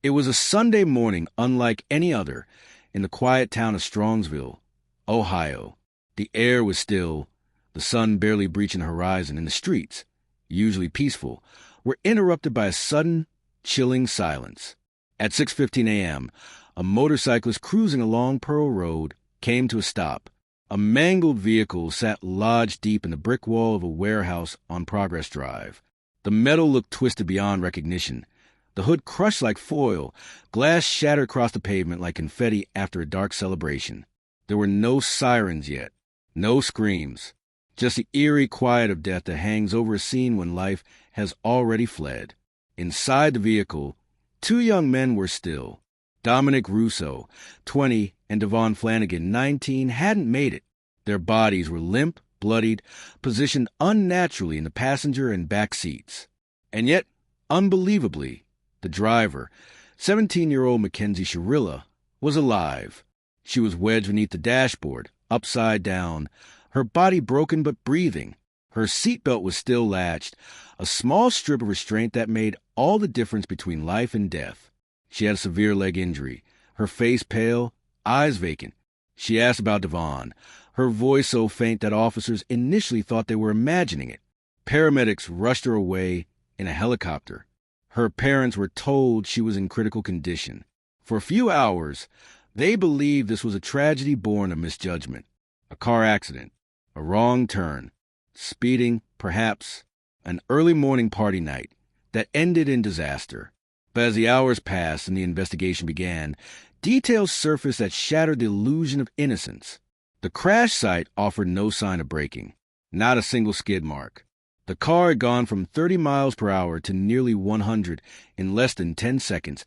It was a Sunday morning unlike any other in the quiet town of Strongsville, Ohio. The air was still, the sun barely breaching the horizon, and the streets, usually peaceful, were interrupted by a sudden, chilling silence. At 6:15 a.m., a motorcyclist cruising along Pearl Road came to a stop. A mangled vehicle sat lodged deep in the brick wall of a warehouse on Progress Drive. The metal looked twisted beyond recognition. The hood crushed like foil, glass shattered across the pavement like confetti after a dark celebration. There were no sirens yet, no screams, just the eerie quiet of death that hangs over a scene when life has already fled. Inside the vehicle, two young men were still. Dominic Russo, 20, and DaVon Flanagan, 19, hadn't made it. Their bodies were limp, bloodied, positioned unnaturally in the passenger and back seats. And yet, unbelievably, the driver, 17-year-old McKenzie Shirilla, was alive. She was wedged beneath the dashboard, upside down, her body broken but breathing. Her seatbelt was still latched, a small strip of restraint that made all the difference between life and death. She had a severe leg injury, her face pale, eyes vacant. She asked about DaVon, her voice so faint that officers initially thought they were imagining it. Paramedics rushed her away in a helicopter. Her parents were told she was in critical condition. For a few hours, they believed this was a tragedy born of misjudgment, a car accident, a wrong turn, speeding, perhaps, an early morning party night that ended in disaster. But as the hours passed and the investigation began, details surfaced that shattered the illusion of innocence. The crash site offered no sign of braking, not a single skid mark. The car had gone from 30 miles per hour to nearly 100 in less than 10 seconds,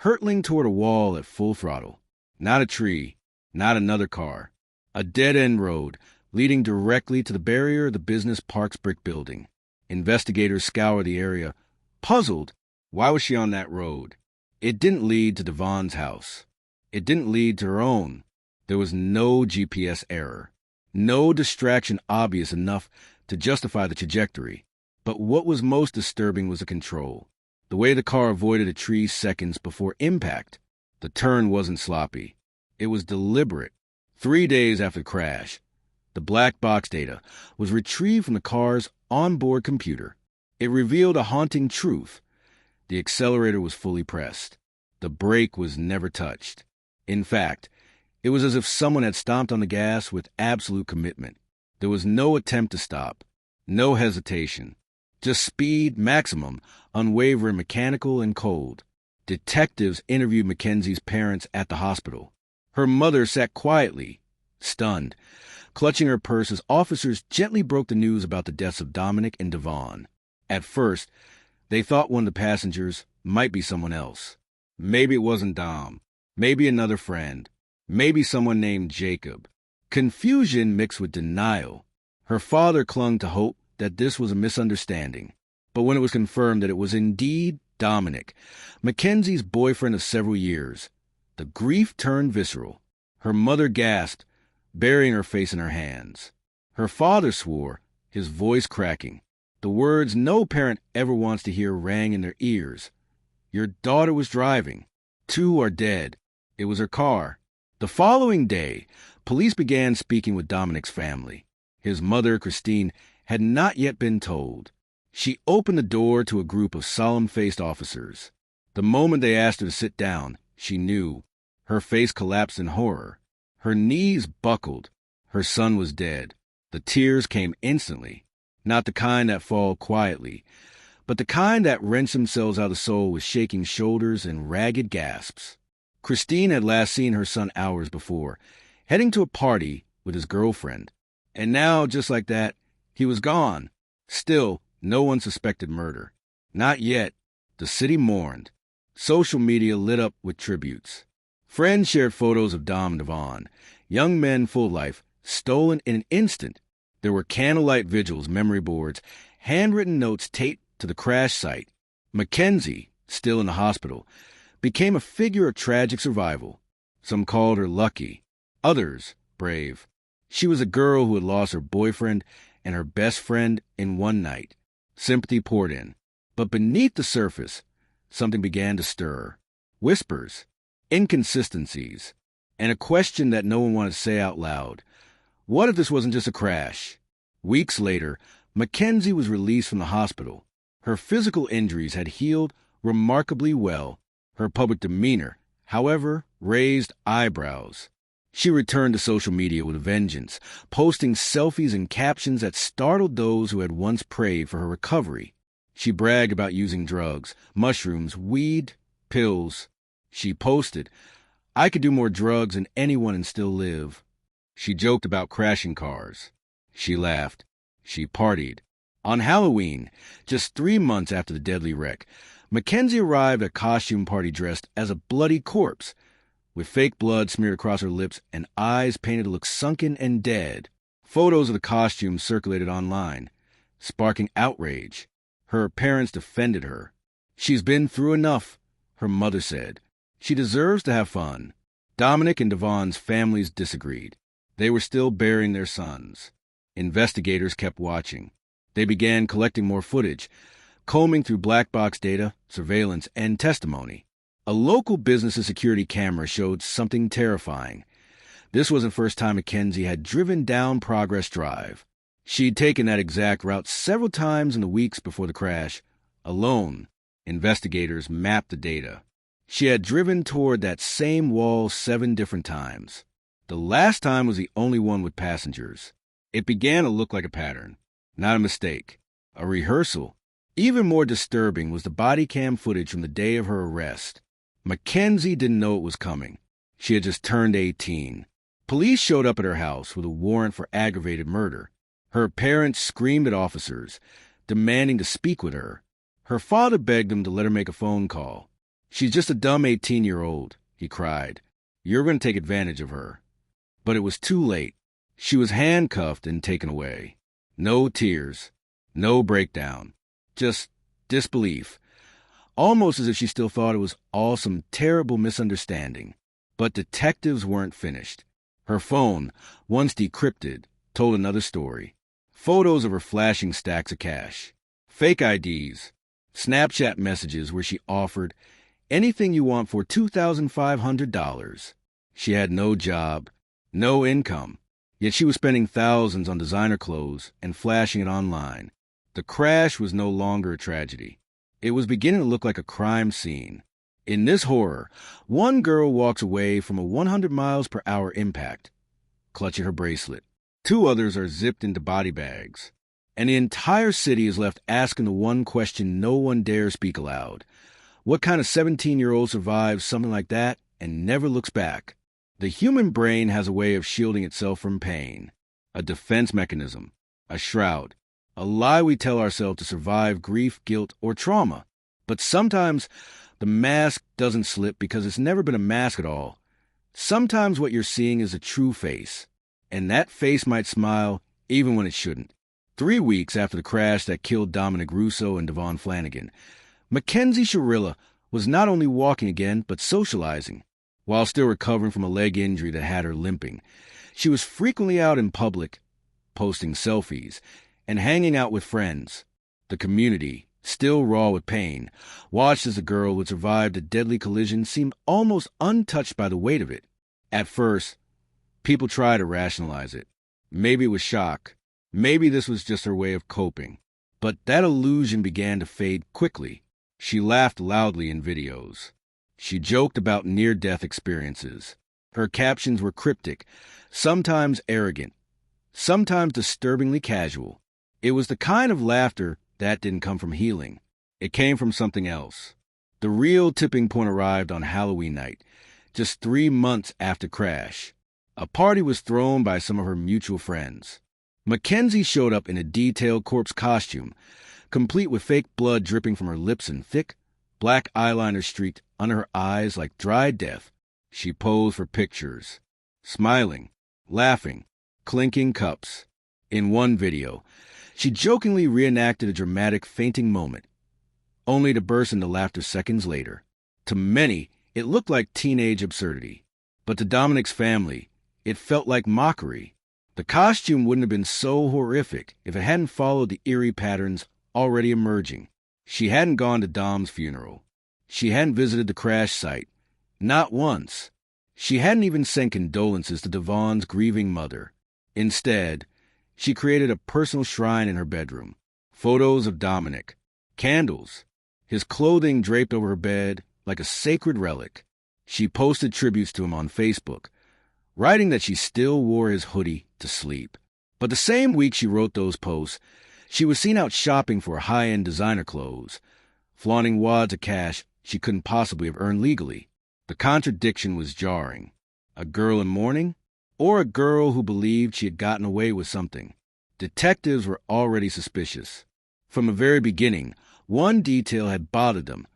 hurtling toward a wall at full throttle. Not a tree, not another car. A dead-end road leading directly to the barrier of the Business Parks brick building. Investigators scoured the area, puzzled. Why was she on that road? It didn't lead to DaVon's house. It didn't lead to her own. There was no GPS error, no distraction obvious enough to justify the trajectory. But what was most disturbing was the control. The way the car avoided a tree seconds before impact. The turn wasn't sloppy. It was deliberate. 3 days after the crash, the black box data was retrieved from the car's onboard computer. It revealed a haunting truth. The accelerator was fully pressed. The brake was never touched. In fact, it was as if someone had stomped on the gas with absolute commitment. There was no attempt to stop, no hesitation. Just speed, maximum, unwavering, mechanical, and cold. Detectives interviewed Mackenzie's parents at the hospital. Her mother sat quietly, stunned, clutching her purse as officers gently broke the news about the deaths of Dominic and DaVon. At first, they thought one of the passengers might be someone else. Maybe it wasn't Dom. Maybe another friend. Maybe someone named Jacob. Confusion mixed with denial. Her father clung to hope that this was a misunderstanding. But when it was confirmed that it was indeed Dominic, Mackenzie's boyfriend of several years, the grief turned visceral. Her mother gasped, burying her face in her hands. Her father swore, his voice cracking. The words no parent ever wants to hear rang in their ears. Your daughter was driving. 2 are dead. It was her car. The following day, police began speaking with Dominic's family. His mother, Christine, had not yet been told. She opened the door to a group of solemn-faced officers. The moment they asked her to sit down, she knew. Her face collapsed in horror. Her knees buckled. Her son was dead. The tears came instantly. Not the kind that fall quietly, but the kind that wrench themselves out of the soul with shaking shoulders and ragged gasps. Christine had last seen her son hours before, heading to a party with his girlfriend. And now, just like that, he was gone. Still, no one suspected murder. Not yet. The city mourned. Social media lit up with tributes. Friends shared photos of Dom and DaVon, young men full of life, stolen in an instant. There were candlelight vigils, memory boards, handwritten notes taped to the crash site. Mackenzie, still in the hospital, became a figure of tragic survival. Some called her lucky, others brave. She was a girl who had lost her boyfriend and her best friend in one night. Sympathy poured in. But beneath the surface, something began to stir. whispers, inconsistencies, and a question that no one wanted to say out loud. What if this wasn't just a crash? Weeks later, McKenzie was released from the hospital. Her physical injuries had healed remarkably well. Her public demeanor, however, raised eyebrows. She returned to social media with a vengeance, posting selfies and captions that startled those who had once prayed for her recovery. She bragged about using drugs, mushrooms, weed, pills. She posted, "I could do more drugs than anyone and still live." She joked about crashing cars. She laughed. She partied. On Halloween, just 3 months after the deadly wreck, McKenzie arrived at a costume party dressed as a bloody corpse, with fake blood smeared across her lips and eyes painted to look sunken and dead. Photos of the costume circulated online, sparking outrage. Her parents defended her. "She's been through enough," her mother said. "She deserves to have fun." Dominic and DaVon's families disagreed. They were still burying their sons. Investigators kept watching. They began collecting more footage, combing through black box data, surveillance, and testimony. A local business's security camera showed something terrifying. This wasn't the first time McKenzie had driven down Progress Drive. She'd taken that exact route several times in the weeks before the crash. Alone, investigators mapped the data. She had driven toward that same wall 7 different times. The last time was the only one with passengers. It began to look like a pattern, not a mistake, a rehearsal. Even more disturbing was the body cam footage from the day of her arrest. McKenzie didn't know it was coming. She had just turned 18. Police showed up at her house with a warrant for aggravated murder. Her parents screamed at officers, demanding to speak with her. Her father begged them to let her make a phone call. "She's just a dumb 18-year-old, he cried. "You're going to take advantage of her." But it was too late. She was handcuffed and taken away. No tears, no breakdown, just disbelief. Almost as if she still thought it was all some terrible misunderstanding. But detectives weren't finished. Her phone, once decrypted, told another story. Photos of her flashing stacks of cash. Fake IDs. Snapchat messages where she offered anything you want for $2,500. She had no job, no income, yet she was spending thousands on designer clothes and flashing it online. The crash was no longer a tragedy. It was beginning to look like a crime scene. In this horror, one girl walks away from a 100 miles per hour impact, clutching her bracelet. 2 others are zipped into body bags. And the entire city is left asking the one question no one dares speak aloud. What kind of 17-year-old survives something like that and never looks back? The human brain has a way of shielding itself from pain. A defense mechanism. A shroud. A lie we tell ourselves to survive grief, guilt, or trauma. But sometimes the mask doesn't slip because it's never been a mask at all. Sometimes what you're seeing is a true face. And that face might smile even when it shouldn't. 3 weeks after the crash that killed Dominic Russo and DaVon Flanagan, McKenzie Shirilla was not only walking again, but socializing. While still recovering from a leg injury that had her limping, she was frequently out in public, posting selfies, and hanging out with friends. The community, still raw with pain, watched as the girl who had survived a deadly collision seemed almost untouched by the weight of it. At first, people tried to rationalize it. Maybe it was shock. Maybe this was just her way of coping. But that illusion began to fade quickly. She laughed loudly in videos. She joked about near-death experiences. Her captions were cryptic, sometimes arrogant, sometimes disturbingly casual. It was the kind of laughter that didn't come from healing. It came from something else. The real tipping point arrived on Halloween night, just 3 months after crash. A party was thrown by some of her mutual friends. McKenzie showed up in a detailed corpse costume, complete with fake blood dripping from her lips and thick, black eyeliner streaked under her eyes like dried death. She posed for pictures, smiling, laughing, clinking cups. In one video, she jokingly reenacted a dramatic fainting moment, only to burst into laughter seconds later. To many, it looked like teenage absurdity. But to Dominic's family, it felt like mockery. The costume wouldn't have been so horrific if it hadn't followed the eerie patterns already emerging. She hadn't gone to Dom's funeral. She hadn't visited the crash site, Not once. She hadn't even sent condolences to DaVon's grieving mother. Instead, she created a personal shrine in her bedroom. Photos of Dominic. Candles. His clothing draped over her bed like a sacred relic. She posted tributes to him on Facebook, writing that she still wore his hoodie to sleep. But the same week she wrote those posts, she was seen out shopping for high-end designer clothes, flaunting wads of cash she couldn't possibly have earned legally. The contradiction was jarring. A girl in mourning, or a girl who believed she had gotten away with something? Detectives were already suspicious. From the very beginning, one detail had bothered them.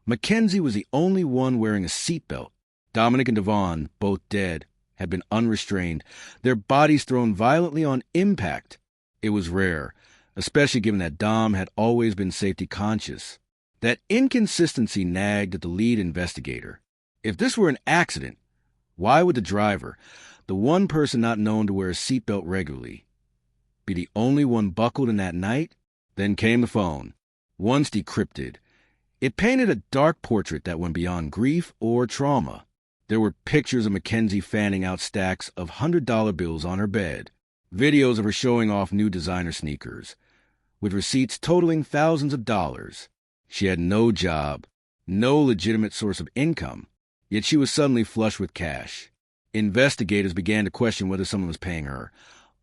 McKenzie was the only one wearing a seatbelt. Dominic and DaVon, both dead, had been unrestrained, their bodies thrown violently on impact. It was rare, especially given that Dom had always been safety conscious. That inconsistency nagged at the lead investigator. If this were an accident, why would the driver, the one person not known to wear a seatbelt regularly, be the only one buckled in that night? Then came the phone, once decrypted. It painted a dark portrait that went beyond grief or trauma. There were pictures of McKenzie fanning out stacks of $100 bills on her bed, videos of her showing off new designer sneakers, with receipts totaling thousands of dollars. She had no job, no legitimate source of income, yet she was suddenly flush with cash. Investigators began to question whether someone was paying her,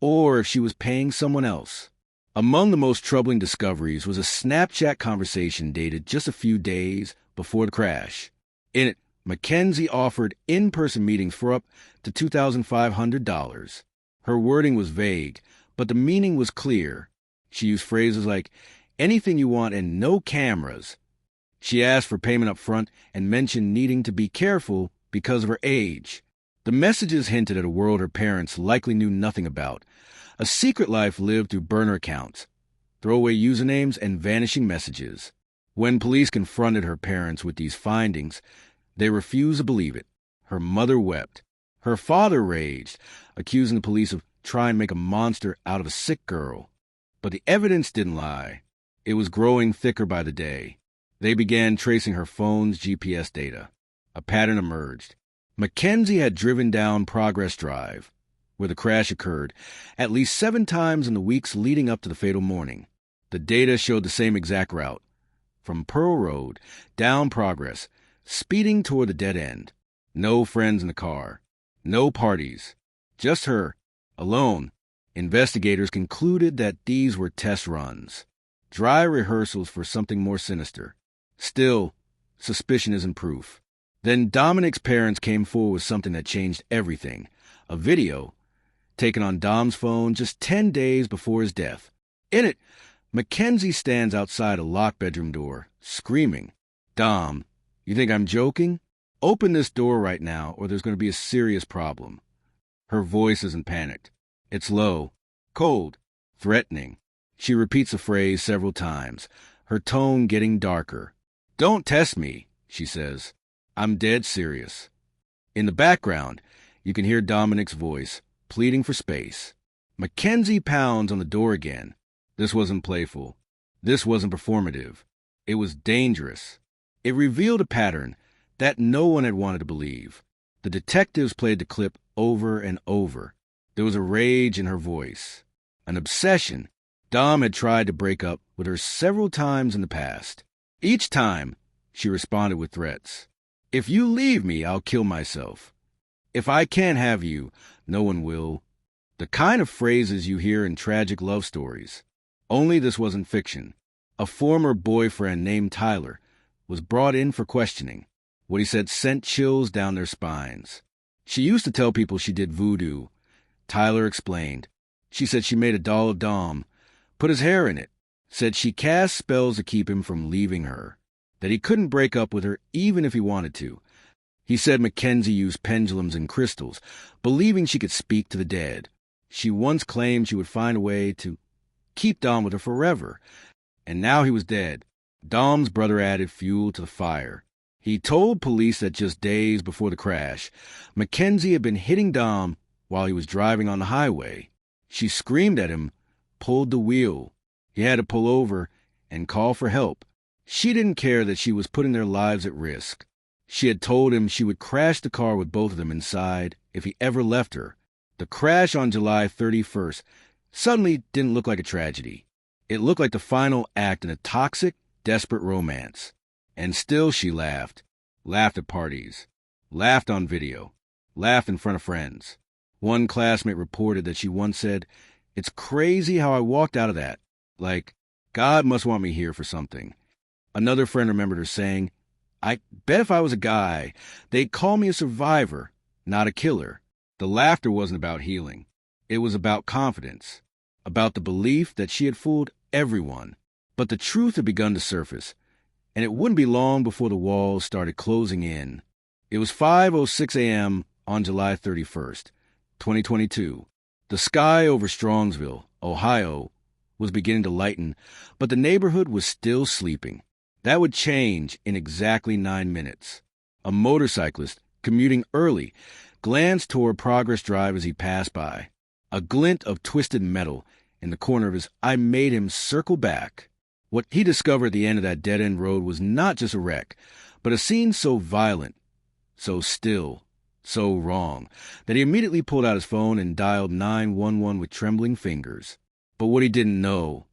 or if she was paying someone else. Among the most troubling discoveries was a Snapchat conversation dated just a few days before the crash. In it, McKenzie offered in-person meetings for up to $2,500. Her wording was vague, but the meaning was clear. She used phrases like, anything you want and no cameras. She asked for payment up front and mentioned needing to be careful because of her age. The messages hinted at a world her parents likely knew nothing about, a secret life lived through burner accounts, throwaway usernames, and vanishing messages. When police confronted her parents with these findings, they refused to believe it. Her mother wept. Her father raged, accusing the police of trying to make a monster out of a sick girl. But the evidence didn't lie. It was growing thicker by the day. They began tracing her phone's GPS data. A pattern emerged. McKenzie had driven down Progress Drive, where the crash occurred, at least 7 times in the weeks leading up to the fatal morning. The data showed the same exact route, from Pearl Road, down Progress, speeding toward the dead end. No friends in the car. No parties. Just her, alone. Investigators concluded that these were test runs, dry rehearsals for something more sinister. Still, suspicion isn't proof. Then Dominic's parents came forward with something that changed everything. A video taken on Dom's phone just 10 days before his death. In it, McKenzie stands outside a locked bedroom door, screaming, "Dom, you think I'm joking? Open this door right now or there's going to be a serious problem." Her voice isn't panicked. It's low, cold, threatening. She repeats the phrase several times, her tone getting darker. "Don't test me," she says. "I'm dead serious." In the background, you can hear Dominic's voice, pleading for space. McKenzie pounds on the door again. This wasn't playful. This wasn't performative. It was dangerous. It revealed a pattern that no one had wanted to believe. The detectives played the clip over and over. There was a rage in her voice, an obsession. Dom had tried to break up with her several times in the past. Each time, she responded with threats. "If you leave me, I'll kill myself. If I can't have you, no one will." The kind of phrases you hear in tragic love stories. Only this wasn't fiction. A former boyfriend named Tyler was brought in for questioning. What he said sent chills down their spines. She used to tell people she did voodoo. Tyler explained. She said she made a doll of Dom, put his hair in it, said she cast spells to keep him from leaving her, that he couldn't break up with her even if he wanted to. He said McKenzie used pendulums and crystals, believing she could speak to the dead. She once claimed she would find a way to keep Dom with her forever, and now he was dead. Dom's brother added fuel to the fire. He told police that just days before the crash, McKenzie had been hitting Dom while he was driving on the highway. She screamed at him, pulled the wheel. He had to pull over and call for help. She didn't care that she was putting their lives at risk. She had told him she would crash the car with both of them inside if he ever left her. The crash on July 31st suddenly didn't look like a tragedy. It looked like the final act in a toxic, desperate romance. And still she laughed. Laughed at parties. Laughed on video. Laughed in front of friends. One classmate reported that she once said, "It's crazy how I walked out of that. Like, God must want me here for something." Another friend remembered her saying, "I bet if I was a guy, they'd call me a survivor, not a killer." The laughter wasn't about healing. It was about confidence, about the belief that she had fooled everyone. But the truth had begun to surface, and it wouldn't be long before the walls started closing in. It was 5:06 a.m. on July 31st, 2022. The sky over Strongsville, Ohio, was beginning to lighten, but the neighborhood was still sleeping. That would change in exactly 9 minutes. A motorcyclist, commuting early, glanced toward Progress Drive as he passed by. A glint of twisted metal in the corner of his eye made him circle back. What he discovered at the end of that dead-end road was not just a wreck, but a scene so violent, so still, so wrong, that he immediately pulled out his phone and dialed 911 with trembling fingers. But what he didn't know,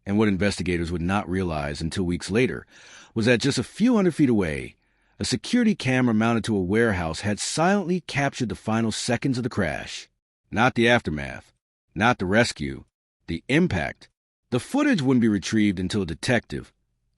and what investigators would not realize until weeks later, was that just a few hundred feet away, a security camera mounted to a warehouse had silently captured the final seconds of the crash. Not the aftermath, not the rescue, the impact. The footage wouldn't be retrieved until a detective,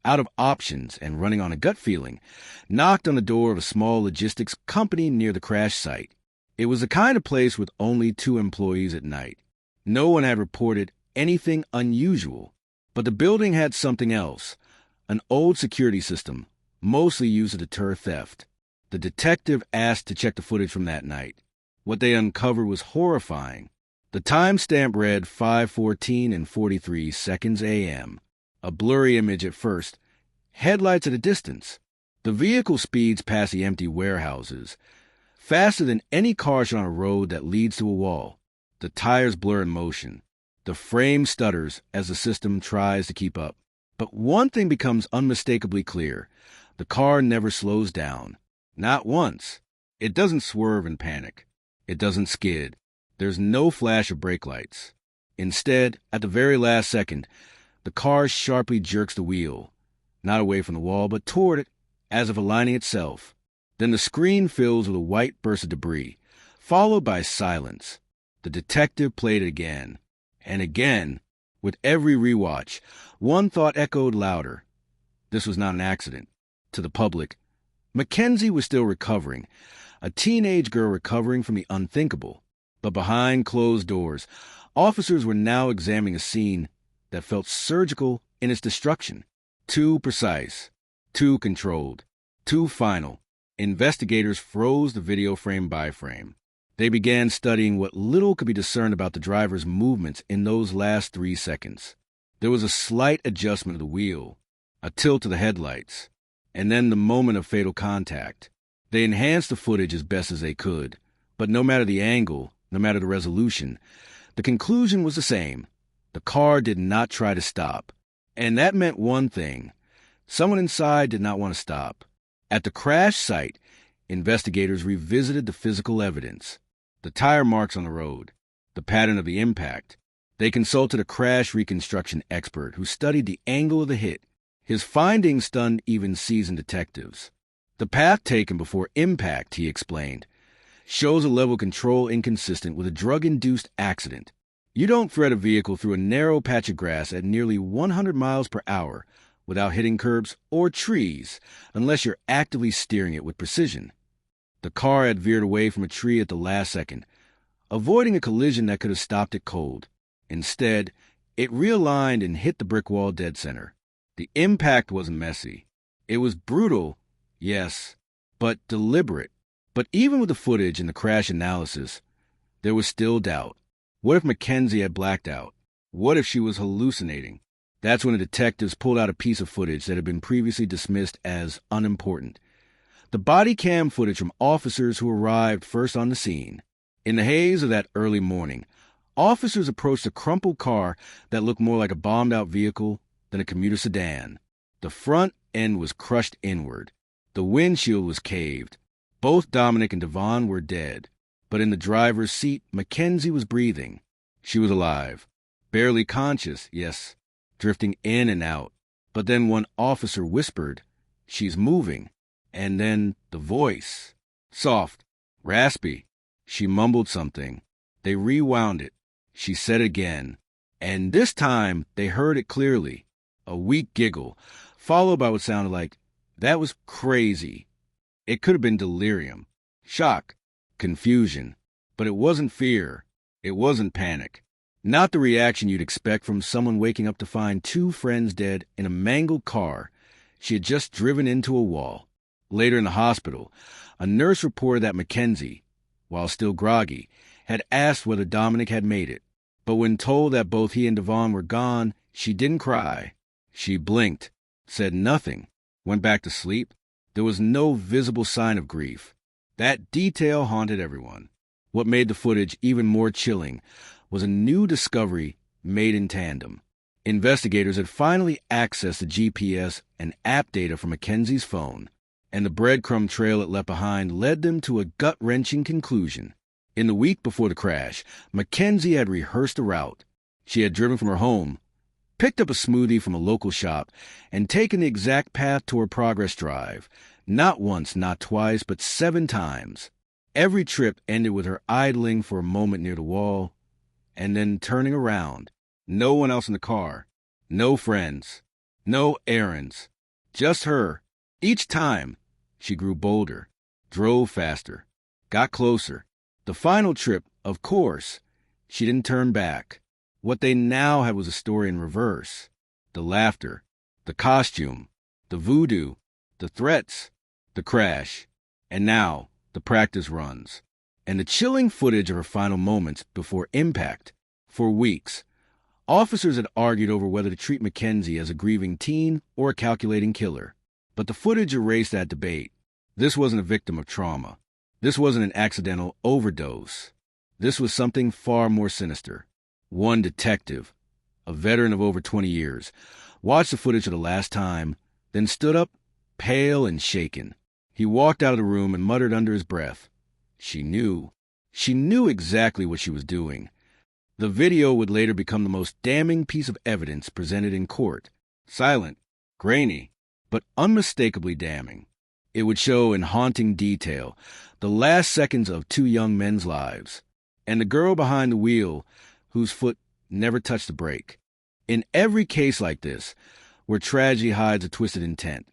out of options and running on a gut feeling, knocked on the door of a small logistics company near the crash site. It was the kind of place with only 2 employees at night. No one had reported anything unusual, but the building had something else, an old security system, mostly used to deter theft. The detective asked to check the footage from that night. What they uncovered was horrifying. The timestamp read 5:14 and 43 seconds a.m. A blurry image at first, headlights at a distance. The vehicle speeds past the empty warehouses, faster than any car should on a road that leads to a wall. The tires blur in motion. The frame stutters as the system tries to keep up. But one thing becomes unmistakably clear. The car never slows down. Not once. It doesn't swerve in panic. It doesn't skid. There's no flash of brake lights. Instead, at the very last second, the car sharply jerks the wheel, not away from the wall, but toward it, as if aligning itself. Then the screen fills with a white burst of debris, followed by silence. The detective played it again, and again. With every rewatch, one thought echoed louder. This was not an accident. To the public, McKenzie was still recovering, a teenage girl recovering from the unthinkable. But behind closed doors, officers were now examining a scene that felt surgical in its destruction. Too precise, too controlled, too final. Investigators froze the video frame by frame. They began studying what little could be discerned about the driver's movements in those last 3 seconds. There was a slight adjustment of the wheel, a tilt of the headlights, and then the moment of fatal contact. They enhanced the footage as best as they could, but no matter the angle, no matter the resolution, the conclusion was the same. The car did not try to stop. And that meant one thing. Someone inside did not want to stop. At the crash site, investigators revisited the physical evidence. The tire marks on the road, the pattern of the impact. They consulted a crash reconstruction expert who studied the angle of the hit. His findings stunned even seasoned detectives. The path taken before impact, he explained, shows a level of control inconsistent with a drug-induced accident. You don't thread a vehicle through a narrow patch of grass at nearly 100 miles per hour without hitting curbs or trees unless you're actively steering it with precision. The car had veered away from a tree at the last second, avoiding a collision that could have stopped it cold. Instead, it realigned and hit the brick wall dead center. The impact wasn't messy. It was brutal, yes, but deliberate. But even with the footage and the crash analysis, there was still doubt. What if McKenzie had blacked out? What if she was hallucinating? That's when the detectives pulled out a piece of footage that had been previously dismissed as unimportant. The body cam footage from officers who arrived first on the scene. In the haze of that early morning, officers approached a crumpled car that looked more like a bombed-out vehicle than a commuter sedan. The front end was crushed inward. The windshield was caved. Both Dominic and DaVon were dead. But in the driver's seat, McKenzie was breathing. She was alive. Barely conscious, yes, drifting in and out. But then one officer whispered, "She's moving." And then the voice. Soft, raspy. She mumbled something. They rewound it. She said again. And this time, they heard it clearly. A weak giggle, followed by what sounded like, "That was crazy." It could have been delirium, shock, confusion. But it wasn't fear. It wasn't panic. Not the reaction you'd expect from someone waking up to find two friends dead in a mangled car she had just driven into a wall. Later in the hospital, a nurse reported that McKenzie, while still groggy, had asked whether Dominic had made it. But when told that both he and DaVon were gone, she didn't cry. She blinked, said nothing, went back to sleep. There was no visible sign of grief. That detail haunted everyone. What made the footage even more chilling was a new discovery made in tandem. Investigators had finally accessed the GPS and app data from McKenzie's phone, and the breadcrumb trail it left behind led them to a gut-wrenching conclusion. In the week before the crash, McKenzie had rehearsed a route. She had driven from her home, picked up a smoothie from a local shop, and taken the exact path to her progress drive. Not once, not twice, but 7 times. Every trip ended with her idling for a moment near the wall, and then turning around. No one else in the car. No friends. No errands. Just her. Each time, she grew bolder, drove faster, got closer. The final trip, of course, she didn't turn back. What they now had was a story in reverse. The laughter, the costume, the voodoo, the threats, the crash, and now the practice runs. And the chilling footage of her final moments before impact. For weeks, officers had argued over whether to treat McKenzie as a grieving teen or a calculating killer. But the footage erased that debate. This wasn't a victim of trauma. This wasn't an accidental overdose. This was something far more sinister. One detective, a veteran of over 20 years, watched the footage for the last time, then stood up, pale and shaken. He walked out of the room and muttered under his breath. She knew. She knew exactly what she was doing. The video would later become the most damning piece of evidence presented in court. Silent, grainy, but unmistakably damning. It would show in haunting detail the last seconds of 2 young men's lives, and the girl behind the wheel whose foot never touched the brake. In every case like this, where tragedy hides a twisted intent,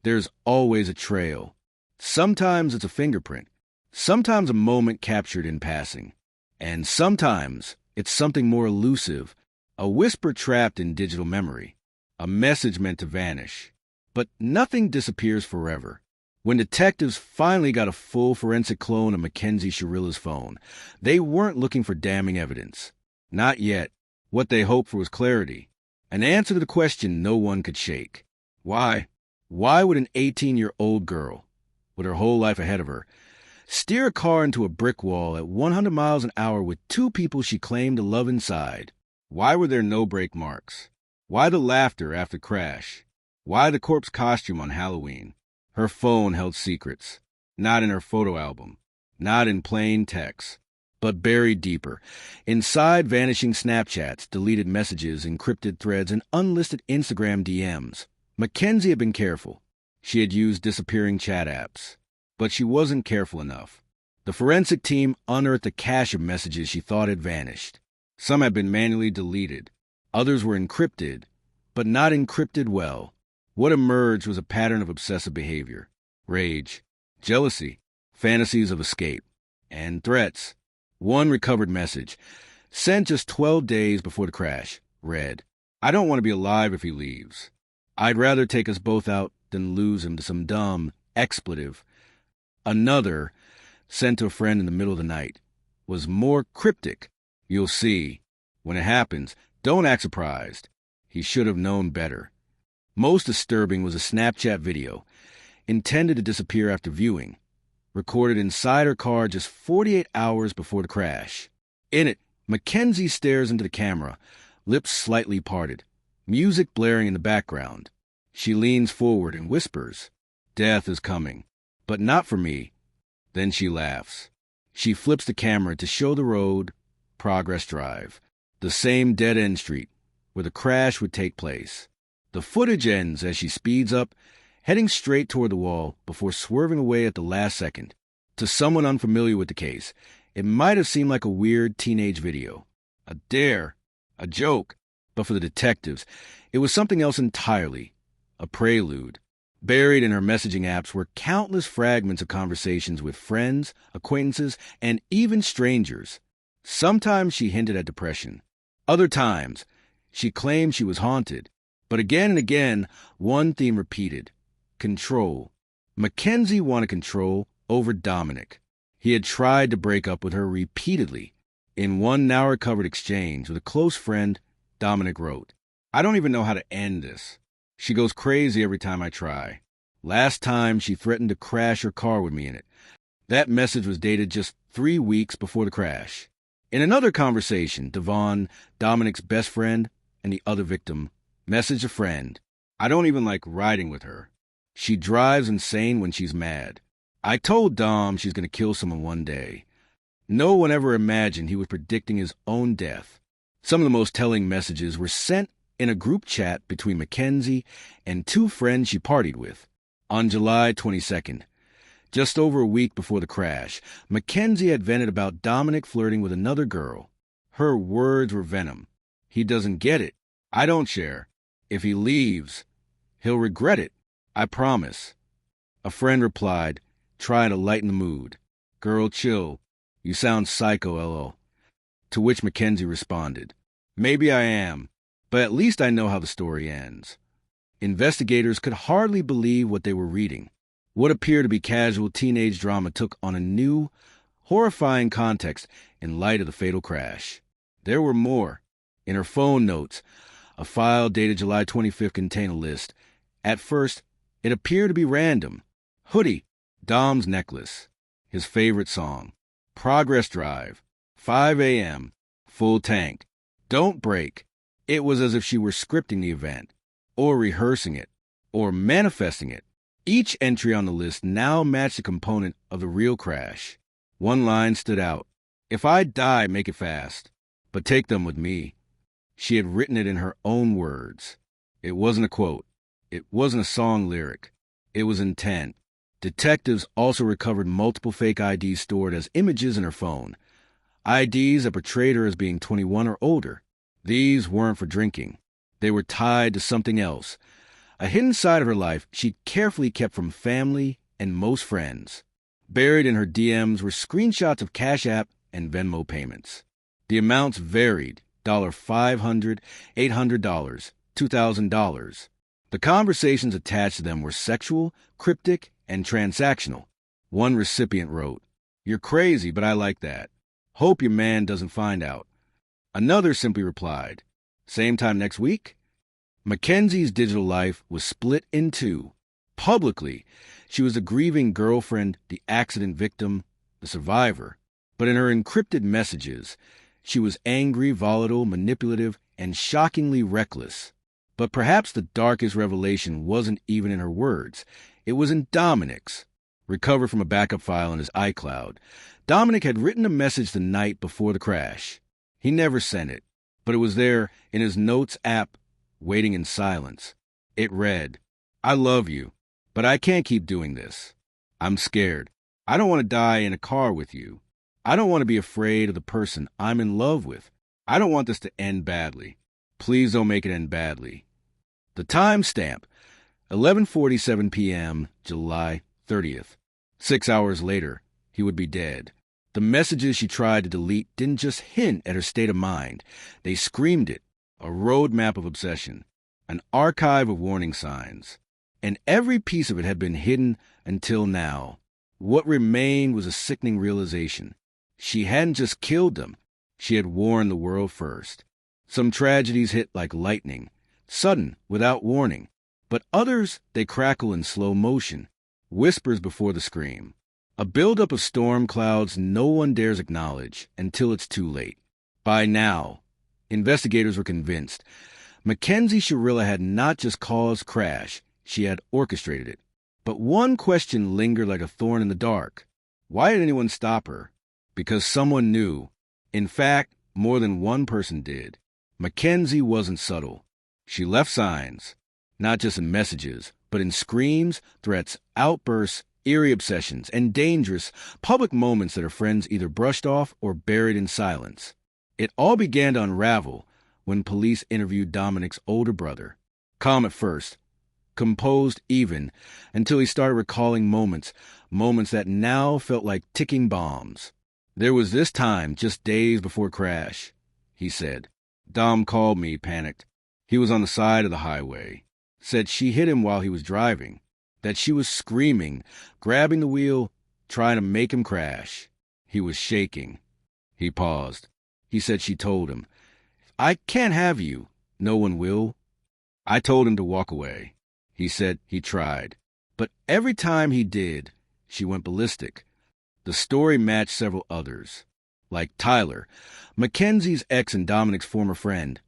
there's always a trail. Sometimes it's a fingerprint, sometimes a moment captured in passing, and sometimes it's something more elusive, a whisper trapped in digital memory, a message meant to vanish. But nothing disappears forever. When detectives finally got a full forensic clone of McKenzie Shirilla's phone, they weren't looking for damning evidence. Not yet. What they hoped for was clarity, an answer to the question no one could shake. Why? Why would an 18-year-old girl, with her whole life ahead of her, steer a car into a brick wall at 100 miles an hour with 2 people she claimed to love inside? Why were there no brake marks? Why the laughter after crash? Why the corpse costume on Halloween? Her phone held secrets, not in her photo album, not in plain text, but buried deeper, inside vanishing Snapchats, deleted messages, encrypted threads, and unlisted Instagram DMs. McKenzie had been careful. She had used disappearing chat apps. But she wasn't careful enough. The forensic team unearthed a cache of messages she thought had vanished. Some had been manually deleted. Others were encrypted, but not encrypted well. What emerged was a pattern of obsessive behavior, rage, jealousy, fantasies of escape, and threats. One recovered message, sent just 12 days before the crash, read, "I don't want to be alive if he leaves. I'd rather take us both out than lose him to some dumb expletive." Another, sent to a friend in the middle of the night, was more cryptic. "You'll see. When it happens, don't act surprised. He should have known better." Most disturbing was a Snapchat video, intended to disappear after viewing, recorded inside her car just 48 hours before the crash. In it, McKenzie stares into the camera, lips slightly parted, music blaring in the background. She leans forward and whispers, Death is coming. But not for me. Then she laughs. She flips the camera to show the road, Progress Drive, the same dead-end street where the crash would take place. The footage ends as she speeds up, heading straight toward the wall before swerving away at the last second. To someone unfamiliar with the case, it might have seemed like a weird teenage video. A dare, a joke, but for the detectives, it was something else entirely, a prelude. Buried in her messaging apps were countless fragments of conversations with friends, acquaintances, and even strangers. Sometimes she hinted at depression. Other times, she claimed she was haunted. But again and again, one theme repeated: control. McKenzie wanted control over Dominic. He had tried to break up with her repeatedly. In one now-recovered exchange with a close friend, Dominic wrote, "I don't even know how to end this. She goes crazy every time I try. Last time, she threatened to crash her car with me in it. That message was dated just 3 weeks before the crash." In another conversation, DaVon, Dominic's best friend and the other victim, messaged a friend, "I don't even like riding with her. She drives insane when she's mad. I told Dom she's going to kill someone one day." No one ever imagined he was predicting his own death. Some of the most telling messages were sent in a group chat between McKenzie and 2 friends she partied with. On July 22nd, just over a week before the crash, McKenzie had vented about Dominic flirting with another girl. Her words were venom. "He doesn't get it. I don't share. If he leaves, he'll regret it. I promise." A friend replied, trying to lighten the mood, "Girl, chill. You sound psycho, LO." To which McKenzie responded, "Maybe I am, but at least I know how the story ends." Investigators could hardly believe what they were reading. What appeared to be casual teenage drama took on a new, horrifying context in light of the fatal crash. There were more. In her phone notes, a file dated July 25th contained a list. At first, it appeared to be random. Hoodie, Dom's necklace, his favorite song, Progress Drive, 5 a.m., full tank, don't break. It was as if she were scripting the event, or rehearsing it, or manifesting it. Each entry on the list now matched a component of the real crash. One line stood out: "If I die, make it fast, but take them with me." She had written it in her own words. It wasn't a quote. It wasn't a song lyric. It was intent. Detectives also recovered multiple fake IDs stored as images in her phone. IDs that portrayed her as being 21 or older. These weren't for drinking. They were tied to something else. A hidden side of her life she'd carefully kept from family and most friends. Buried in her DMs were screenshots of Cash App and Venmo payments. The amounts varied: $500, $800, $2,000. The conversations attached to them were sexual, cryptic, and transactional. One recipient wrote, "You're crazy, but I like that. Hope your man doesn't find out." Another simply replied, "Same time next week?" Mackenzie's digital life was split in two. Publicly, she was the grieving girlfriend, the accident victim, the survivor. But in her encrypted messages, she was angry, volatile, manipulative, and shockingly reckless. But perhaps the darkest revelation wasn't even in her words. It was in Dominic's. Recovered from a backup file in his iCloud, Dominic had written a message the night before the crash. He never sent it, but it was there in his Notes app, waiting in silence. It read, "I love you, but I can't keep doing this. I'm scared. I don't want to die in a car with you. I don't want to be afraid of the person I'm in love with. I don't want this to end badly. Please don't make it end badly." The timestamp, 11:47 p.m., July 30th. 6 hours later, he would be dead. The messages she tried to delete didn't just hint at her state of mind. They screamed it. A roadmap of obsession. An archive of warning signs. And every piece of it had been hidden until now. What remained was a sickening realization. She hadn't just killed them. She had warned the world first. Some tragedies hit like lightning, sudden, without warning. But others, they crackle in slow motion, whispers before the scream. A buildup of storm clouds no one dares acknowledge until it's too late. By now, investigators were convinced McKenzie Shirilla had not just caused crash, she had orchestrated it. But one question lingered like a thorn in the dark. Why did anyone stop her? Because someone knew. In fact, more than one person did. McKenzie wasn't subtle. She left signs, not just in messages, but in screams, threats, outbursts, eerie obsessions, and dangerous public moments that her friends either brushed off or buried in silence. It all began to unravel when police interviewed Dominic's older brother. Calm at first, composed even, until he started recalling moments that now felt like ticking bombs. There was this time, just days before crash, he said. Dom called me, panicked. He was on the side of the highway. Said she hit him while he was driving. That she was screaming, grabbing the wheel, trying to make him crash. He was shaking. He paused. He said she told him, "I can't have you. No one will." I told him to walk away. He said he tried. But every time he did, she went ballistic. The story matched several others, like Tyler, McKenzie's ex and Dominic's former friend,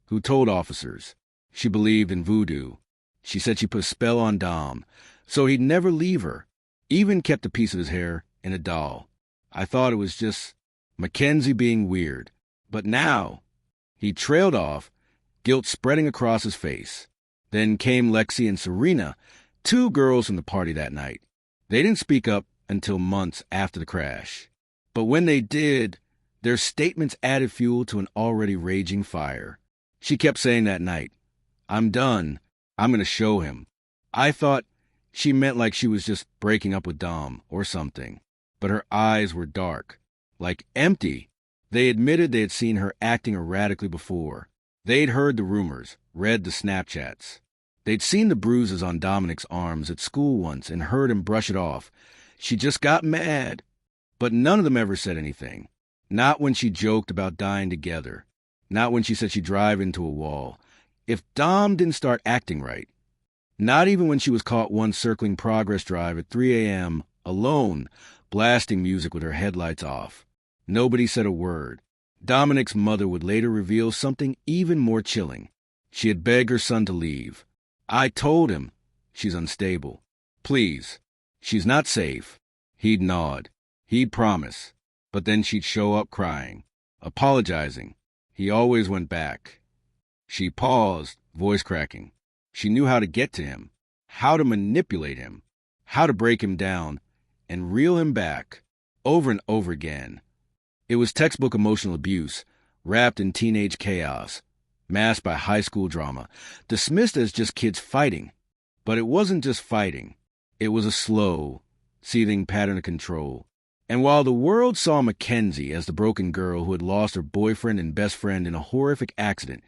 who told officers she believed in voodoo. She said she put a spell on Dom, so he'd never leave her, even kept a piece of his hair in a doll. I thought it was just McKenzie being weird. But now, he trailed off, guilt spreading across his face. Then came Lexi and Serena, two girls from the party that night. They didn't speak up until months after the crash. But when they did, their statements added fuel to an already raging fire. She kept saying that night, "I'm done. I'm going to show him." I thought she meant like she was just breaking up with Dom or something. But her eyes were dark, like empty. They admitted they had seen her acting erratically before. They'd heard the rumors, read the Snapchats. They'd seen the bruises on Dominic's arms at school once and heard him brush it off. She just got mad. But none of them ever said anything. Not when she joked about dying together. Not when she said she'd drive into a wall. If Dom didn't start acting right. Not even when she was caught once circling Progress Drive at 3 a.m., alone, blasting music with her headlights off. Nobody said a word. Dominic's mother would later reveal something even more chilling. She had begged her son to leave. I told him, "She's unstable. Please. She's not safe." He'd nod. He'd promise. But then she'd show up crying, apologizing. He always went back. She paused, voice cracking. She knew how to get to him, how to manipulate him, how to break him down and reel him back, over and over again. It was textbook emotional abuse, wrapped in teenage chaos, masked by high school drama, dismissed as just kids fighting. But it wasn't just fighting. It was a slow, seething pattern of control. And while the world saw McKenzie as the broken girl who had lost her boyfriend and best friend in a horrific accident,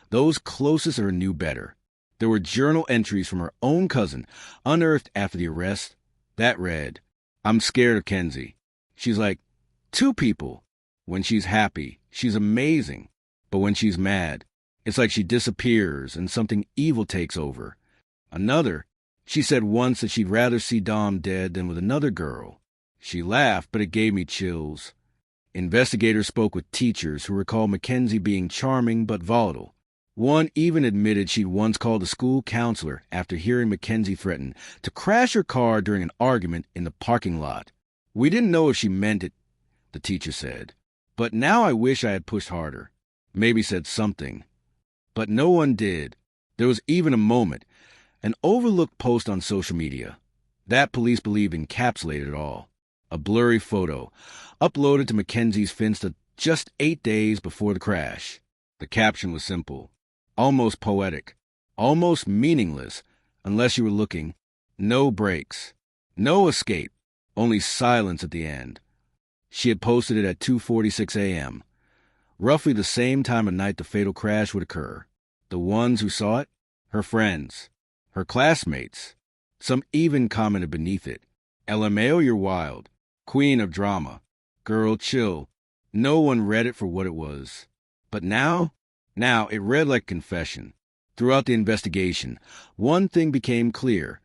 those closest to her knew better. There were journal entries from her own cousin, unearthed after the arrest, that read, "I'm scared of Kenzie. She's like two people. When she's happy, she's amazing. But when she's mad, it's like she disappears and something evil takes over." Another, she said once that she'd rather see Dom dead than with another girl. She laughed, but it gave me chills. Investigators spoke with teachers who recalled McKenzie being charming but volatile. One even admitted she'd once called a school counselor after hearing McKenzie threaten to crash her car during an argument in the parking lot. "We didn't know if she meant it," the teacher said. "But now I wish I had pushed harder. Maybe said something." But no one did. There was even a moment, an overlooked post on social media. That police believe encapsulated it all. A blurry photo, uploaded to McKenzie's Finsta just 8 days before the crash. The caption was simple, almost poetic, almost meaningless, unless you were looking. No breaks, no escape, only silence at the end. She had posted it at 2:46 a.m., roughly the same time of night the fatal crash would occur. The ones who saw it? Her friends, her classmates. Some even commented beneath it, "LMAO, you're wild. Queen of drama. Girl, chill." No one read it for what it was. But now it read like confession. Throughout the investigation, one thing became clear.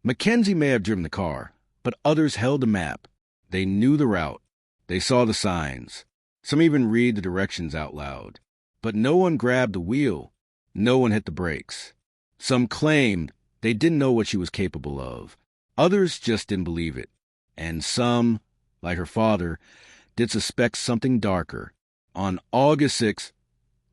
McKenzie may have driven the car, but others held the map. They knew the route. They saw the signs. Some even read the directions out loud. But no one grabbed the wheel. No one hit the brakes. Some claimed they didn't know what she was capable of. Others just didn't believe it. And some, like her father, did suspect something darker. On August 6th,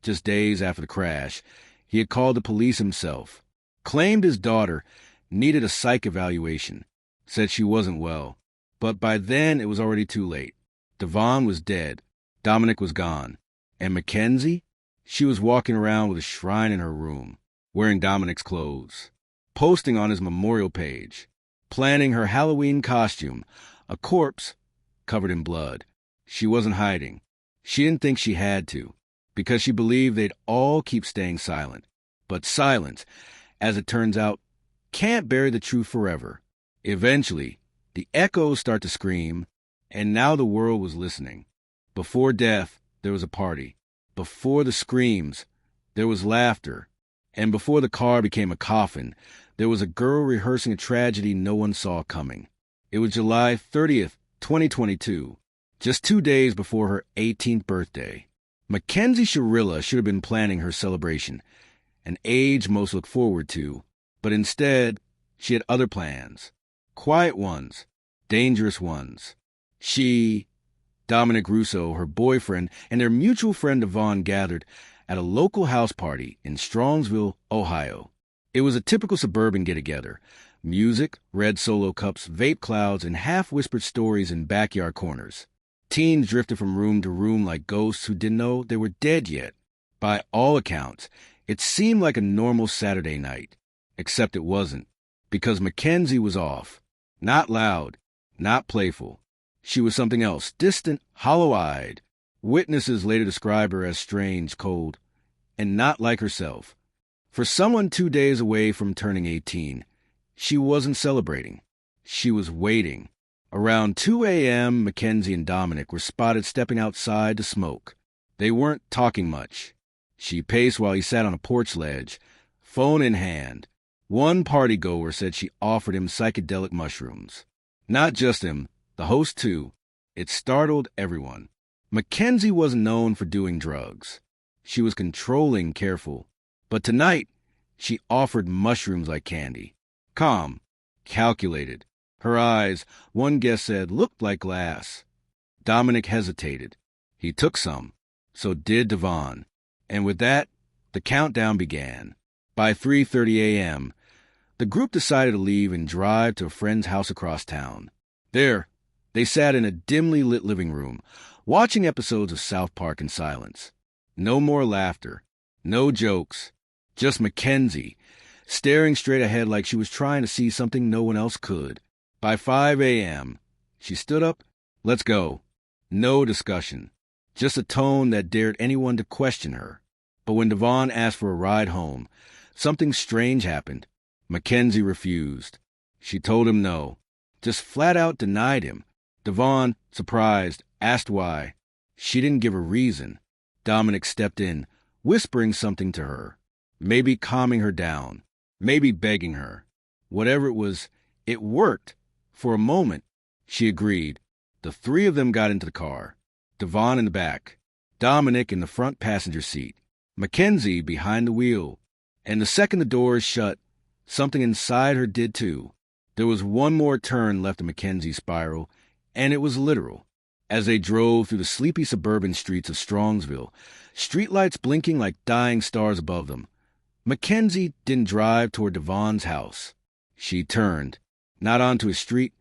just days after the crash, he had called the police himself, claimed his daughter needed a psych evaluation, said she wasn't well. But by then, it was already too late. DaVon was dead. Dominic was gone. And McKenzie? She was walking around with a shrine in her room, wearing Dominic's clothes, posting on his memorial page, planning her Halloween costume, a corpse covered in blood. She wasn't hiding. She didn't think she had to, because she believed they'd all keep staying silent. But silence, as it turns out, can't bury the truth forever. Eventually, the echoes start to scream, and now the world was listening. Before death, there was a party. Before the screams, there was laughter. And before the car became a coffin, there was a girl rehearsing a tragedy no one saw coming. It was July 30th, 2022, just 2 days before her 18th birthday. McKenzie Shirilla should have been planning her celebration, an age most look forward to, but instead, she had other plans. Quiet ones, dangerous ones. She, Dominic Russo, her boyfriend, and their mutual friend DaVon gathered at a local house party in Strongsville, Ohio. It was a typical suburban get-together. Music, red Solo cups, vape clouds, and half-whispered stories in backyard corners. Teens drifted from room to room like ghosts who didn't know they were dead yet. By all accounts, it seemed like a normal Saturday night. Except it wasn't, because McKenzie was off. Not loud, not playful. She was something else, distant, hollow-eyed. Witnesses later describe her as strange, cold, and not like herself. For someone 2 days away from turning 18, she wasn't celebrating. She was waiting. Around 2 a.m., McKenzie and Dominic were spotted stepping outside to smoke. They weren't talking much. She paced while he sat on a porch ledge, phone in hand. One partygoer said she offered him psychedelic mushrooms. Not just him, the host too. It startled everyone. McKenzie wasn't known for doing drugs. She was controlling, careful. But tonight, she offered mushrooms like candy. Calm, calculated. Her eyes, one guest said, looked like glass. Dominic hesitated. He took some. So did DaVon. And with that, the countdown began. By 3:30 a.m., the group decided to leave and drive to a friend's house across town. There, they sat in a dimly lit living room, watching episodes of South Park in silence. No more laughter, no jokes, just McKenzie, staring straight ahead like she was trying to see something no one else could. By 5 a.m., she stood up. Let's go. No discussion, just a tone that dared anyone to question her. But when DaVon asked for a ride home, something strange happened. McKenzie refused. She told him no, just flat out denied him. DaVon, surprised, asked why. She didn't give a reason. Dominic stepped in, whispering something to her, maybe calming her down, maybe begging her. Whatever it was, it worked. For a moment, she agreed. The three of them got into the car. DaVon in the back, Dominic in the front passenger seat, McKenzie behind the wheel. And the second the doors shut, something inside her did too. There was one more turn left of McKenzie's spiral, and it was literal. As they drove through the sleepy suburban streets of Strongsville, streetlights blinking like dying stars above them, McKenzie didn't drive toward DaVon's house. She turned, not onto a street,